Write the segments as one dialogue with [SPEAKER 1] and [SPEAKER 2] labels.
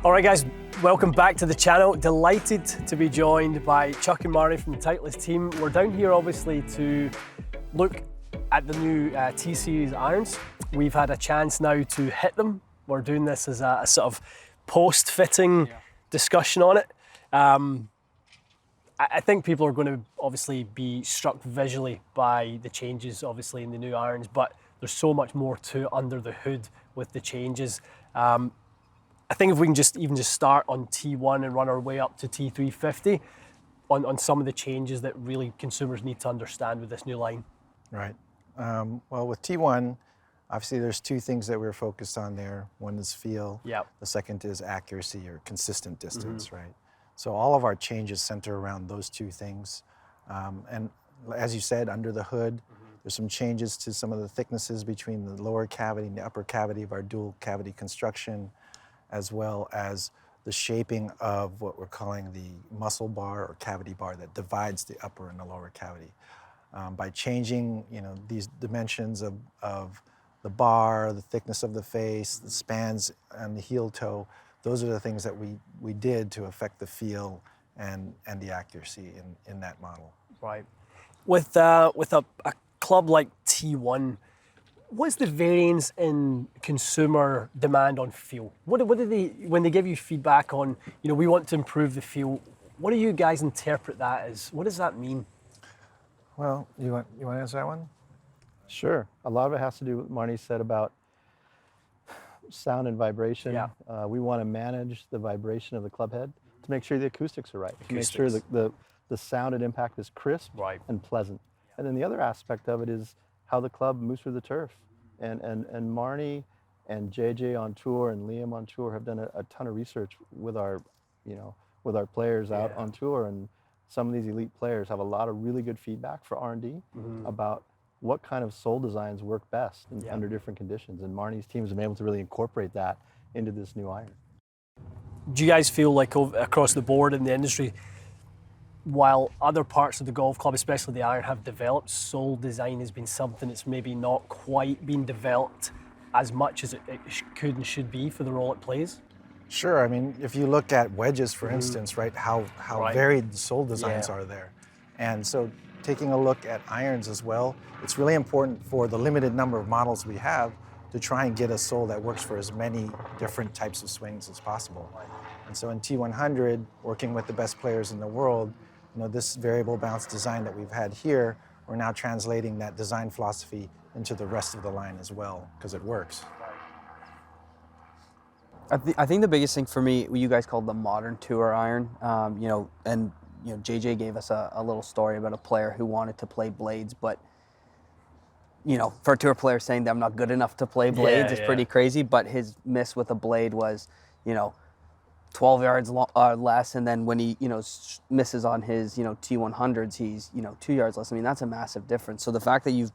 [SPEAKER 1] All right, guys, welcome back to the channel. Delighted to be joined by Chuck and Marni from the Titleist team. We're down here, obviously, to look at the new T-Series irons. We've had a chance now to hit them. We're doing this as a sort of post-fitting discussion on it. I think people are going to obviously be struck visually by the changes, obviously, in the new irons, but there's so much more to under the hood with the changes. I think if we can just start on T1 and run our way up to T350 on some of the changes that really consumers need to understand with this new line.
[SPEAKER 2] Right. Well, with T1, obviously there's two things that we're focused on there. One is feel.
[SPEAKER 1] Yep.
[SPEAKER 2] The second is accuracy or consistent distance, right? So all of our changes center around those two things. And as you said, under the hood, there's some changes to some of the thicknesses between the lower cavity and the upper cavity of our dual cavity construction, as well as the shaping of what we're calling the muscle bar or cavity bar that divides the upper and the lower cavity. By changing, these dimensions of the bar, the thickness of the face, the spans and the heel toe, those are the things that we did to affect the feel and the accuracy in that model.
[SPEAKER 1] Right. With a club like T1, what's the variance in consumer demand on feel? What do they, when they give you feedback on, we want to improve the feel, what do you guys interpret that as? What does that mean?
[SPEAKER 2] Well, you want to answer that one?
[SPEAKER 3] Sure. A lot of it has to do with what Marni said about sound and vibration.
[SPEAKER 1] Yeah.
[SPEAKER 3] We want to manage the vibration of the club head to make sure the acoustics are right, to make sure that the sound and impact is crisp and pleasant. And then the other aspect of it is how the club moves through the turf. And Marni and JJ on tour and Liam on tour have done a ton of research with our players out on tour, and some of these elite players have a lot of really good feedback for R&D about what kind of sole designs work best under different conditions. And Marni's teams have been able to really incorporate that into this new iron.
[SPEAKER 1] Do you guys feel like across the board in the industry, while other parts of the golf club, especially the iron, have developed, sole design has been something that's maybe not quite been developed as much as it could and should be for the role it plays?
[SPEAKER 2] Sure. I mean, if you look at wedges, for instance, right, how varied the sole designs are there. And so taking a look at irons as well, it's really important for the limited number of models we have to try and get a sole that works for as many different types of swings as possible. And so in T100, working with the best players in the world, this variable bounce design that we've had here, we're now translating that design philosophy into the rest of the line as well, because it works.
[SPEAKER 4] I think the biggest thing for me, what you guys called the modern tour iron, JJ gave us a little story about a player who wanted to play blades, but for a tour player saying that I'm not good enough to play blades is pretty crazy, but his miss with a blade was, 12 yards less, and then when he, misses on his, T100s, he's, 2 yards less. I mean, that's a massive difference. So the fact that we've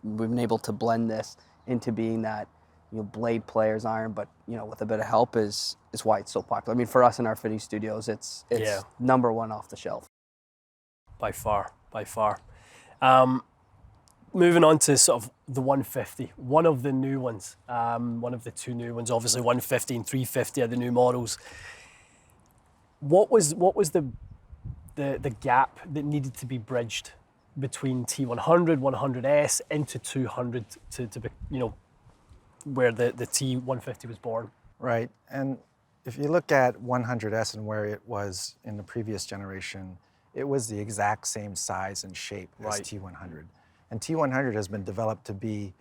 [SPEAKER 4] been able to blend this into being that, blade player's iron, but, with a bit of help is why it's so popular. I mean, for us in our fitting studios, it's number one off the shelf.
[SPEAKER 1] By far. Moving on to sort of the 150, one of the new ones, one of the two new ones, obviously 150 and 350 are the new models. What was the gap that needed to be bridged between T100, 100S into 200 to be, where the T150 was born?
[SPEAKER 2] Right, and if you look at 100S and where it was in the previous generation, it was the exact same size and shape as T100. And T100 has been developed to be,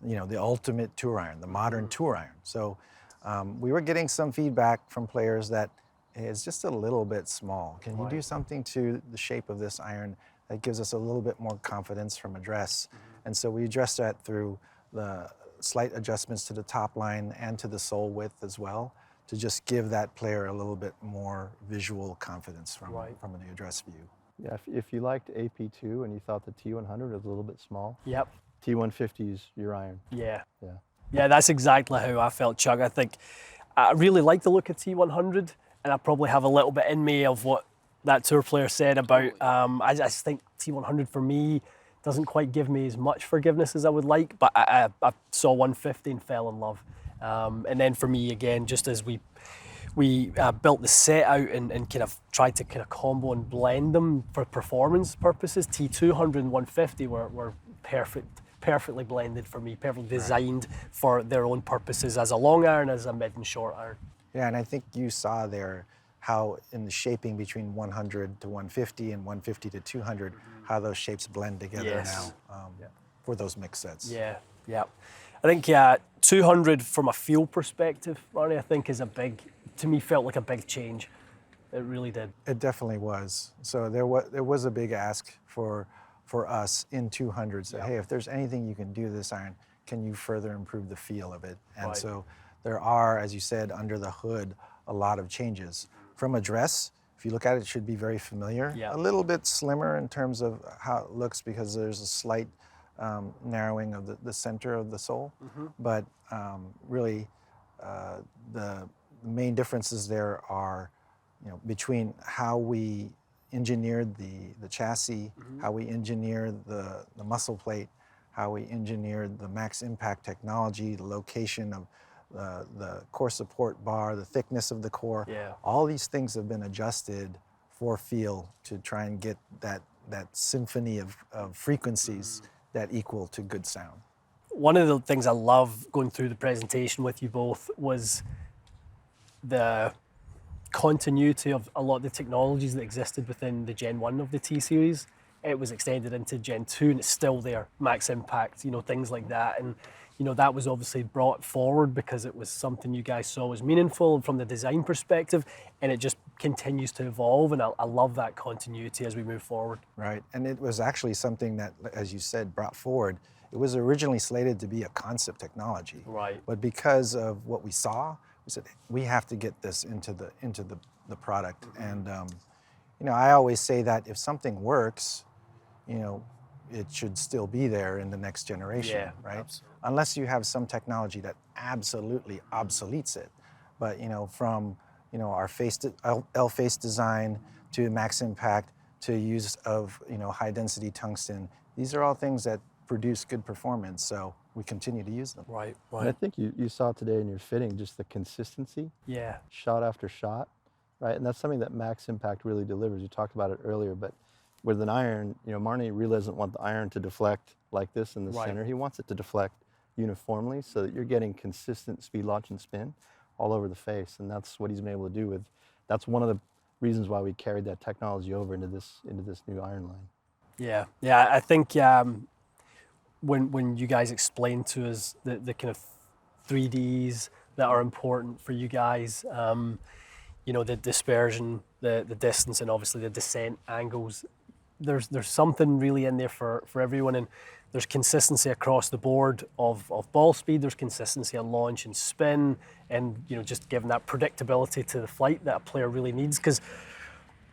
[SPEAKER 2] the ultimate tour iron, the modern tour iron. So we were getting some feedback from players that it's just a little bit small. Can you do something to the shape of this iron that gives us a little bit more confidence from address? And so we addressed that through the slight adjustments to the top line and to the sole width as well, to just give that player a little bit more visual confidence from the address view.
[SPEAKER 3] Yeah, if you liked AP2 and you thought the T100 was a little bit small,
[SPEAKER 1] T150
[SPEAKER 3] T150 is your iron.
[SPEAKER 1] Yeah, that's exactly how I felt, Chuck. I think I really like the look of T100, and I probably have a little bit in me of what that tour player said about, I just think T100 for me doesn't quite give me as much forgiveness as I would like, but I saw 150 and fell in love. And then for me, again, just as we we built the set out and kind of tried to kind of combo and blend them for performance purposes. T200 and 150 were perfectly blended for me, perfectly designed for their own purposes as a long iron, as a mid and short iron.
[SPEAKER 2] Yeah, and I think you saw there how in the shaping between 100 to 150 and 150 to 200, how those shapes blend together now for those mix sets.
[SPEAKER 1] Yeah, yeah. I think 200 from a feel perspective, Marni, I think is to me felt like a big change. It really did.
[SPEAKER 2] It definitely was. So there was a big ask for us in 200. Say, hey, if there's anything you can do to this iron, can you further improve the feel of it? And so there are, as you said, under the hood, a lot of changes. From a dress, if you look at it, it should be very familiar. A little bit slimmer in terms of how it looks because there's a slight narrowing of the center of the sole. But really, the main differences there are, between how we engineered the chassis, how we engineered the muscle plate, how we engineered the max impact technology, the location of the core support bar, the thickness of the core. All these things have been adjusted for feel to try and get that symphony of frequencies that equal to good sound.
[SPEAKER 1] One of the things I love going through the presentation with you both was the continuity of a lot of the technologies that existed within the Gen 1 of the T-Series. It was extended into Gen 2 and it's still there, max impact, things like that. And that was obviously brought forward because it was something you guys saw was meaningful from the design perspective, and it just continues to evolve, and I love that continuity as we move forward.
[SPEAKER 2] Right, and it was actually something that, as you said, brought forward. It was originally slated to be a concept technology.
[SPEAKER 1] Right.
[SPEAKER 2] But because of what we saw, we said, we have to get this into the product. And, I always say that if something works, it should still be there in the next generation, right? Absolutely. Unless you have some technology that absolutely obsoletes it. But from our L-face design to max impact to use of high density tungsten, these are all things that produce good performance. So we continue to use them.
[SPEAKER 1] Right.
[SPEAKER 3] And I think you saw today in your fitting just the consistency. Shot after shot, right? And that's something that max impact really delivers. You talked about it earlier, but with an iron, Marni really doesn't want the iron to deflect like this in the center. He wants it to deflect uniformly so that you're getting consistent speed, launch, and spin all over the face. And that's what he's been able to do that's one of the reasons why we carried that technology over into this new iron line.
[SPEAKER 1] Yeah, I think when you guys explained to us the kind of 3Ds that are important for you guys, the dispersion, the distance, and obviously the descent angles, there's something really in there for everyone, and there's consistency across the board of ball speed, there's consistency on launch and spin, and just giving that predictability to the flight that a player really needs, because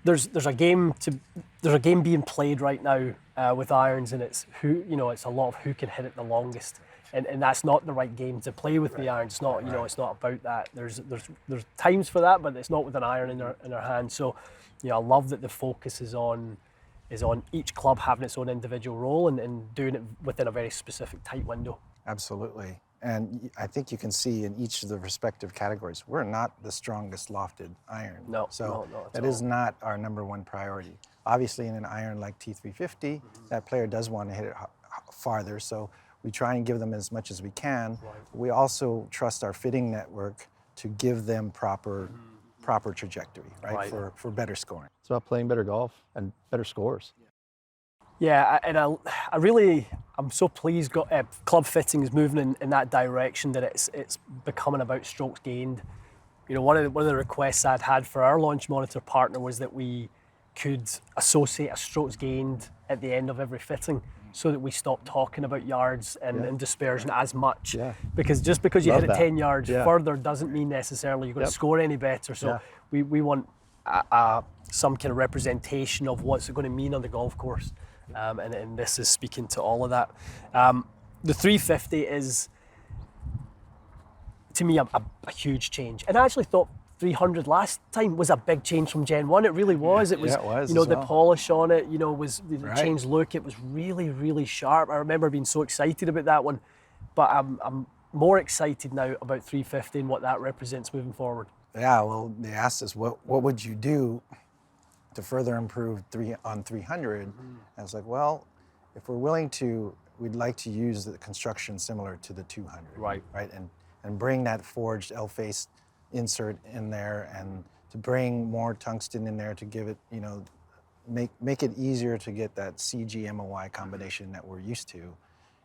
[SPEAKER 1] there's a game being played right now with irons, and it's it's a lot of who can hit it the longest, and that's not the right game to play with the iron. It's not it's not about that. There's times for that, but it's not with an iron in their hand. So I love that the focus is on each club having its own individual role and doing it within a very specific tight window.
[SPEAKER 2] Absolutely. And I think you can see in each of the respective categories, we're not the strongest lofted iron.
[SPEAKER 1] No,
[SPEAKER 2] so
[SPEAKER 1] not
[SPEAKER 2] that is not our number one priority. Obviously, in an iron like T350, that player does want to hit it farther, so we try and give them as much as we can. We also trust our fitting network to give them proper trajectory, right? For better scoring.
[SPEAKER 3] It's about playing better golf and better scores.
[SPEAKER 1] Yeah, and I'm so pleased club fitting is moving in that direction, that it's becoming about strokes gained. One of the requests I'd had for our launch monitor partner was that we could associate a strokes gained at the end of every fitting, so that we stop talking about yards and dispersion as much. Because just because you hit it 10 yards further doesn't mean necessarily you're going to score any better. So we want some kind of representation of what's it going to mean on the golf course. And this is speaking to all of that. The 350 is, to me, a huge change. And I actually thought 300 last time was a big change from Gen 1. It really was. It was, the polish on it, was the changed look. It was really, really sharp. I remember being so excited about that one. But I'm more excited now about 350 and what that represents moving forward.
[SPEAKER 2] Yeah, well, they asked us, what would you do to further improve 300? I was like, well, if we're willing to, we'd like to use the construction similar to the 200.
[SPEAKER 1] Right.
[SPEAKER 2] Right, and bring that forged L-face insert in there, and to bring more tungsten in there to give it, make it easier to get that CG-MOI combination that we're used to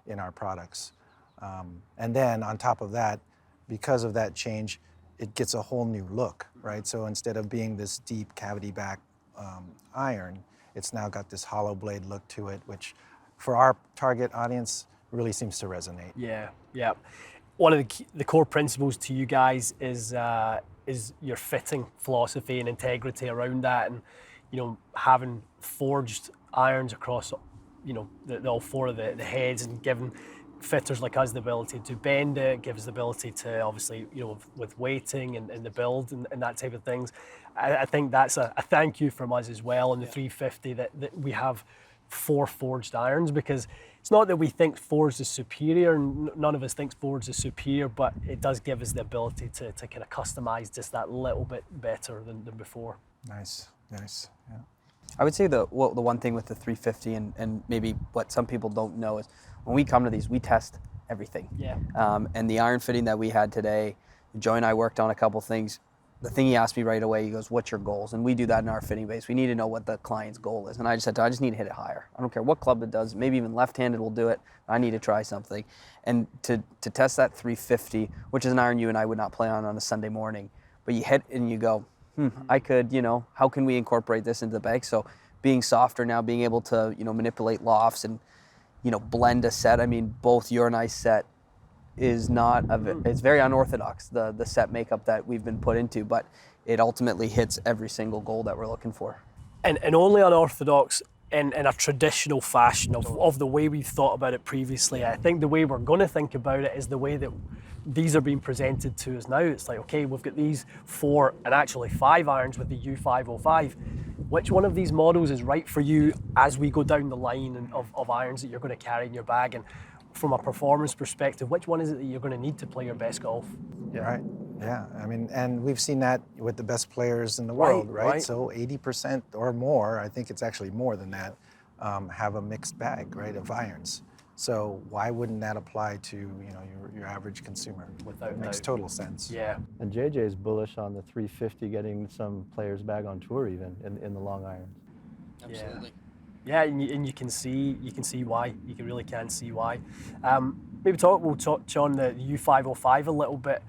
[SPEAKER 2] in our products. And then on top of that, because of that change, it gets a whole new look, right? So instead of being this deep cavity back iron, it's now got this hollow blade look to it, which for our target audience really seems to resonate.
[SPEAKER 1] Yeah, yeah. One of the core principles to you guys is your fitting philosophy and integrity around that, and having forged irons across all four of the heads, and giving fitters like us the ability to bend it, gives the ability to obviously with weighting and the build and that type of things. I think that's a thank you from us as well in the 350 that we have 4 forged irons, because it's not that we think forged is superior, and none of us thinks forged is superior, but it does give us the ability to kind of customize just that little bit better than before.
[SPEAKER 2] Nice, yeah.
[SPEAKER 4] I would say the one thing with the 350 and maybe what some people don't know is when we come to these, we test everything.
[SPEAKER 1] Yeah.
[SPEAKER 4] And the iron fitting that we had today, Joey and I worked on a couple things. The thing he asked me right away, he goes, "What's your goals?" And we do that in our fitting base. We need to know what the client's goal is. And I just said, I just need to hit it higher. I don't care what club it does. Maybe even left-handed will do it. I need to try something. And to test that 350, which is an iron you and I would not play on a Sunday morning, but you hit and you go, I could, how can we incorporate this into the bag? So being softer now, being able to, manipulate lofts and, blend a set. I mean, both your and I set is not, it's very unorthodox, the set makeup that we've been put into, but it ultimately hits every single goal that we're looking for.
[SPEAKER 1] And only unorthodox in a traditional fashion of the way we've thought about it previously. I think the way we're going to think about it is the way that these are being presented to us now. It's like, okay, we've got these 4 and actually 5 irons with the U505. Which one of these models is right for you as we go down the line of irons that you're going to carry in your bag? And from a performance perspective, which one is it that you're going to need to play your best golf?
[SPEAKER 2] Yeah. Right. Yeah. I mean, and we've seen that with the best players in the world, right? So 80% or more, I think it's actually more than that, have a mixed bag, right, of irons. So why wouldn't that apply to your average consumer? It makes total sense.
[SPEAKER 1] Yeah.
[SPEAKER 3] And JJ's bullish on the 350 getting some players' bag on tour even in the long irons.
[SPEAKER 4] Absolutely.
[SPEAKER 1] Yeah, and you can see why. You really can see why. We'll touch on the U505 a little bit.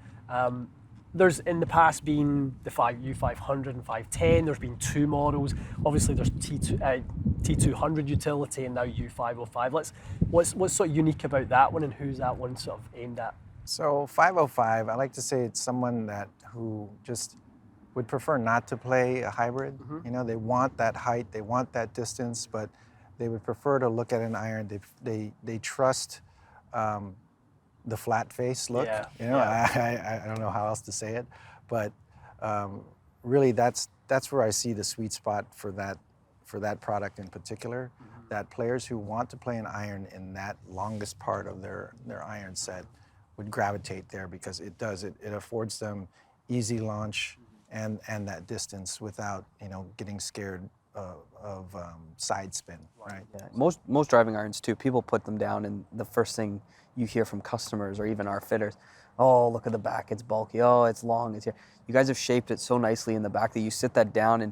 [SPEAKER 1] There's in the past been the U500 and 510. There's been 2 models. Obviously, there's T200 utility and now U505. What's sort of unique about that one, and who's that one sort of aimed at?
[SPEAKER 2] So 505, I like to say it's someone who just would prefer not to play a hybrid. They want that height, they want that distance, but they would prefer to look at an iron. They trust the flat face look. I don't know how else to say it, but really that's where I see the sweet spot for that product in particular. That players who want to play an iron in that longest part of their iron set would gravitate there, because it affords them easy launch and that distance without getting scared of side spin, right?
[SPEAKER 4] Yeah. Most driving irons too, people put them down and the first thing you hear from customers or even our fitters, oh, look at the back, it's bulky, oh, it's long, it's here. You guys have shaped it so nicely in the back that you sit that down and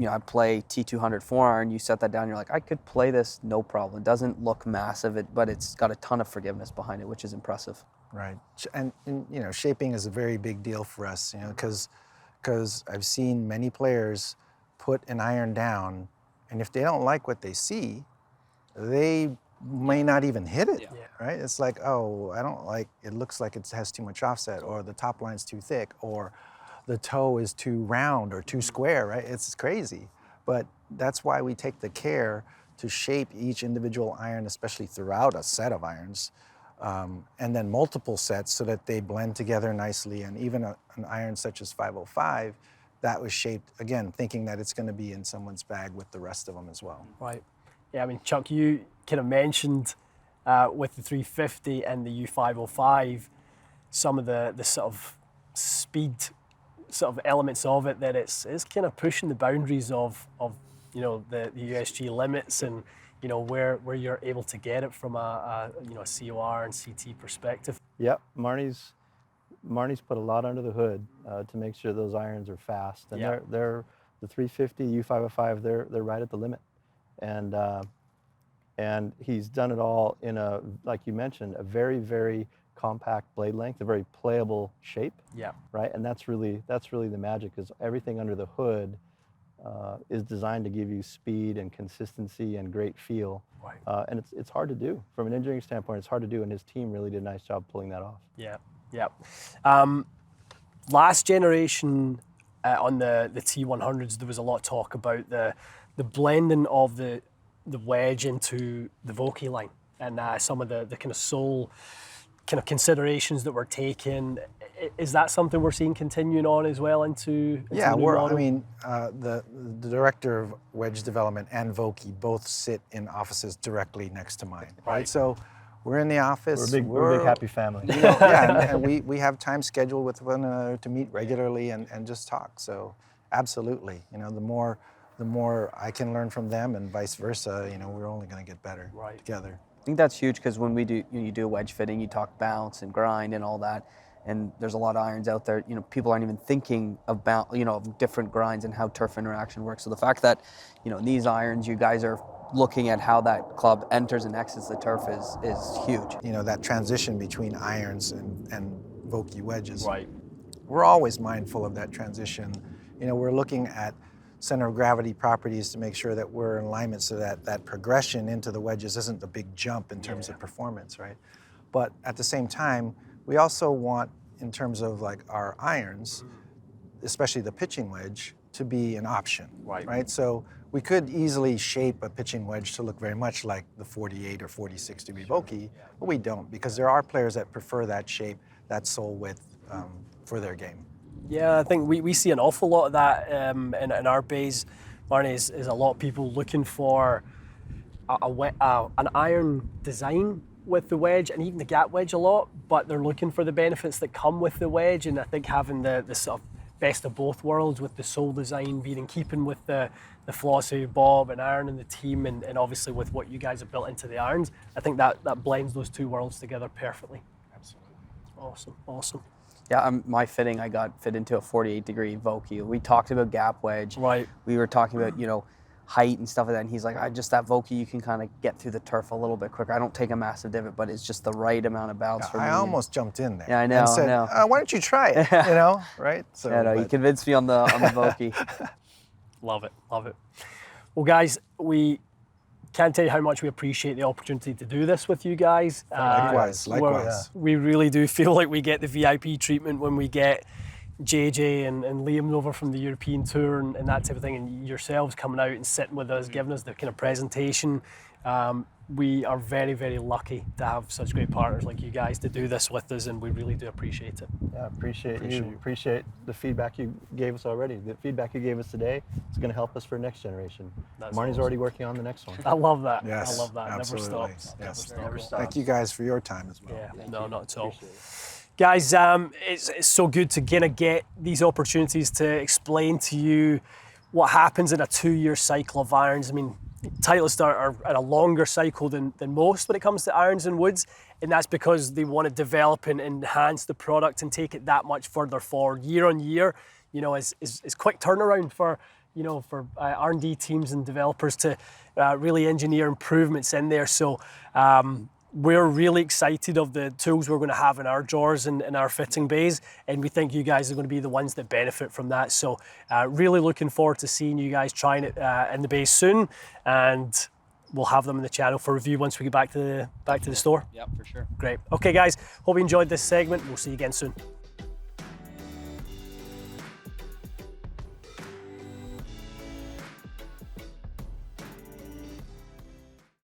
[SPEAKER 4] I play T200 4-iron, you set that down, you're like, I could play this no problem. It doesn't look massive, but it's got a ton of forgiveness behind it, which is impressive.
[SPEAKER 2] Right, and shaping is a very big deal for us, because I've seen many players put an iron down, and if they don't like what they see, they may not even hit it, right? It's like, oh, I don't like, it looks like it has too much offset, or the top line's too thick, or the toe is too round or too square, right? It's crazy. But that's why we take the care to shape each individual iron, especially throughout a set of irons, and then multiple sets so that they blend together nicely. And even an iron such as 505, that was shaped, again, thinking that it's going to be in someone's bag with the rest of them as well.
[SPEAKER 1] Right. Yeah, I mean, Chuck, you kind of mentioned with the 350 and the U505 some of the sort of speed sort of elements of it that it's kind of pushing the boundaries of you know, the USG limits, and you know, where you're able to get it from a you know, a COR and CT perspective.
[SPEAKER 3] Yep, Marni's put a lot under the hood to make sure those irons are fast, and they're the 350 U505. They're right at the limit, and he's done it all in a, like you mentioned, a very, very compact blade length, a very playable shape.
[SPEAKER 1] Yeah.
[SPEAKER 3] Right, and that's really the magic, is everything under the hood is designed to give you speed and consistency and great feel.
[SPEAKER 1] Right.
[SPEAKER 3] And it's hard to do from an engineering standpoint. It's hard to do, and his team really did a nice job pulling that off.
[SPEAKER 1] Yeah, yeah. Last generation on the T100s, there was a lot of talk about the blending of the wedge into the Vokey line, and some of the kind of sole kind of considerations that were taken. Is that something we're seeing continuing on as well into
[SPEAKER 2] yeah,
[SPEAKER 1] the new
[SPEAKER 2] I
[SPEAKER 1] model?
[SPEAKER 2] mean, the director of wedge development and Vokey both sit in offices directly next to mine. Right. So we're in the office.
[SPEAKER 3] We're a big happy family.
[SPEAKER 2] You know, yeah, and we have time scheduled with one another to meet regularly and just talk. So absolutely, you know, the more I can learn from them and vice versa, you know, we're only going to get better together.
[SPEAKER 4] I think that's huge, because when you do a wedge fitting, you talk bounce and grind and all that. And there's a lot of irons out there. You know, people aren't even thinking about, you know, of different grinds and how turf interaction works. So the fact that, you know, these irons, you guys are looking at how that club enters and exits the turf is huge.
[SPEAKER 2] You know, that transition between irons and Vokey wedges.
[SPEAKER 1] Right.
[SPEAKER 2] We're always mindful of that transition. You know, we're looking at center of gravity properties to make sure that we're in alignment, so that progression into the wedges isn't a big jump in terms of performance, right? But at the same time, we also want, in terms of like our irons, especially the pitching wedge, to be an option, right? So we could easily shape a pitching wedge to look very much like the 48 or 46 degree Vokey, but we don't, because there are players that prefer that shape, that sole width for their game.
[SPEAKER 1] Yeah, I think we see an awful lot of that in our bays, Marni, is a lot of people looking for an iron design with the wedge, and even the gap wedge a lot, but they're looking for the benefits that come with the wedge, and I think having the sort of best of both worlds, with the sole design being in keeping with the philosophy of Bob and Aaron and the team, and obviously with what you guys have built into the irons, I think that blends those two worlds together perfectly.
[SPEAKER 2] Absolutely.
[SPEAKER 1] Awesome.
[SPEAKER 4] Yeah, my fitting, I got fit into a 48 degree Vokey. We talked about gap wedge.
[SPEAKER 1] Right.
[SPEAKER 4] We were talking about, you know, height and stuff like that, and he's like, just that Vokey, you can kind of get through the turf a little bit quicker. I don't take a massive divot, but it's just the right amount of bounce for me.
[SPEAKER 2] I almost jumped in there.
[SPEAKER 4] Yeah, I know.
[SPEAKER 2] And said, why don't you try it? You know, right? So,
[SPEAKER 4] yeah, no, you convinced me on the Vokey.
[SPEAKER 1] Love it. Well, guys, we can't tell you how much we appreciate the opportunity to do this with you guys.
[SPEAKER 2] Likewise.
[SPEAKER 1] We really do feel like we get the VIP treatment when we get JJ and Liam over from the European tour and that type of thing, and yourselves coming out and sitting with us, giving us the kind of presentation. We are very, very lucky to have such great partners like you guys to do this with us, and we really do appreciate it.
[SPEAKER 3] Yeah, appreciate you. Appreciate the feedback you gave us already. The feedback you gave us today is going to help us for next generation. Marnie's already working on the next one.
[SPEAKER 1] I love that.
[SPEAKER 2] Yes,
[SPEAKER 1] I love that.
[SPEAKER 2] absolutely.
[SPEAKER 1] Never stops.
[SPEAKER 2] Yes.
[SPEAKER 1] Never stops.
[SPEAKER 2] Thank you guys for your time as well.
[SPEAKER 1] Yeah, no, not at all. Guys, it's so good to kind of get these opportunities to explain to you what happens in a 2-year cycle of irons. I mean, Titleist are at a longer cycle than most when it comes to irons and woods, and that's because they want to develop and enhance the product and take it that much further forward. Year on year, you know, is quick turnaround for, you know, for R&D teams and developers to really engineer improvements in there. So we're really excited of the tools we're going to have in our drawers and in our fitting bays, and we think you guys are going to be the ones that benefit from that. So really looking forward to seeing you guys trying it in the bays soon, and we'll have them in the channel for review once we get back to the store.
[SPEAKER 4] Yep, for sure.
[SPEAKER 1] Great. Okay, guys, hope you enjoyed this segment. We'll see you again soon.